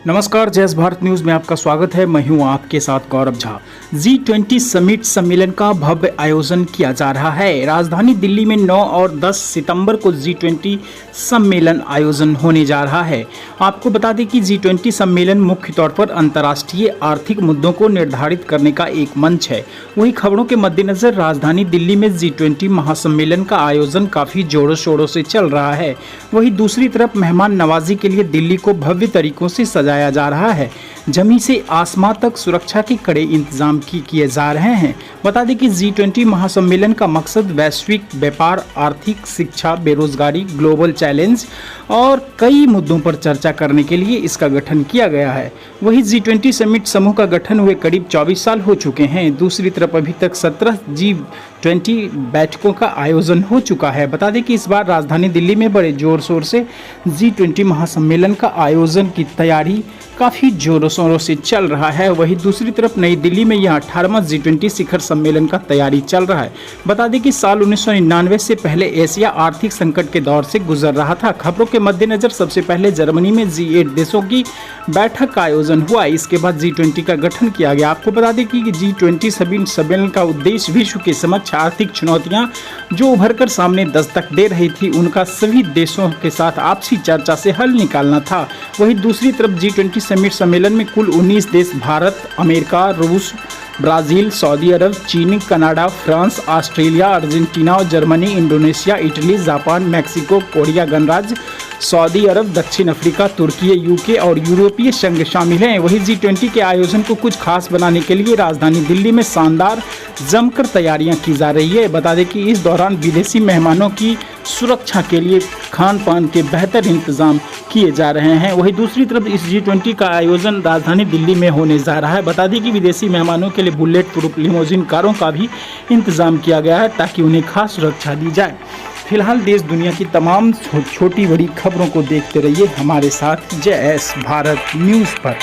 नमस्कार, जय भारत न्यूज़ में आपका स्वागत है। मैं हूं आपके साथ गौरव झा। G20 समिट सम्मेलन का भव्य आयोजन किया जा रहा है। राजधानी दिल्ली में 9 और 10 सितंबर को G20 सम्मेलन आयोजन होने जा रहा है। आपको बता दें कि G20 सम्मेलन मुख्य तौर पर अंतर्राष्ट्रीय आर्थिक मुद्दों को निर्धारित करने का एक मंच है। वहीं खबरों के मद्देनजर राजधानी दिल्ली में G20 महासम्मेलन का आयोजन काफ़ी जोरों शोरों से चल रहा है। वहीं दूसरी तरफ मेहमान नवाजी के लिए दिल्ली को भव्य तरीकों से सजाया जा रहा है। जमीन से आसमां तक सुरक्षा के कड़े इंतजाम किए जा रहे हैं। बता दें कि G20 महासम्मेलन का मकसद वैश्विक व्यापार, आर्थिक, शिक्षा, बेरोजगारी, ग्लोबल चैलेंज और कई मुद्दों पर चर्चा करने के लिए इसका गठन किया गया है। वहीं G20 समिट समूह का गठन हुए करीब 24 साल हो चुके हैं। दूसरी तरफ अभी तक 17 G20 बैठकों का आयोजन हो चुका है। बता दें कि इस बार राजधानी दिल्ली में बड़े जोर शोर से G20 महासम्मेलन का आयोजन की तैयारी काफ़ी जोरों शोरों से चल रहा है। वहीं दूसरी तरफ नई दिल्ली में यह 18वां G20 शिखर सम्मेलन का तैयारी चल रहा है। बता दें कि साल 1999 से पहले एशिया आर्थिक संकट के दौर से गुजर रहा था। खबरों के मद्देनजर सबसे पहले जर्मनी में G8 देशों की बैठक का आयोजन हुआ। इसके बाद G20 का गठन किया गया। आपको बता दें कि G20 सम्मेलन का उद्देश्य विश्व के समक्ष आर्थिक चुनौतियां जो उभर कर सामने दस्तक दे रही थी उनका सभी देशों के साथ आपसी चर्चा से हल निकालना था। वहीं दूसरी तरफ G20 समिट सम्मेलन में कुल 19 देश भारत, अमेरिका, रूस, ब्राज़ील, सऊदी अरब, चीन, कनाडा, फ्रांस, ऑस्ट्रेलिया, अर्जेंटीना और Germany, Indonesia, Italy, Japan, Mexico, Korea गणराज्य, सऊदी अरब, दक्षिण अफ्रीका, तुर्की, यूके और यूरोपीय संघ शामिल हैं। वहीं G20 के आयोजन को कुछ खास बनाने के लिए राजधानी दिल्ली में शानदार जमकर तैयारियां की जा रही है। बता दें कि इस दौरान विदेशी मेहमानों की सुरक्षा के लिए खान पान के बेहतर इंतजाम किए जा रहे हैं। वहीं दूसरी तरफ इस G20 का आयोजन राजधानी दिल्ली में होने जा रहा है। बता दें कि विदेशी मेहमानों के लिए बुलेट प्रूफ लिमोजिन कारों का भी इंतजाम किया गया है ताकि उन्हें खास सुरक्षा दी जाए। फिलहाल देश दुनिया की तमाम छोटी बड़ी खबरों को देखते रहिए हमारे साथ जय भारत न्यूज़ पर।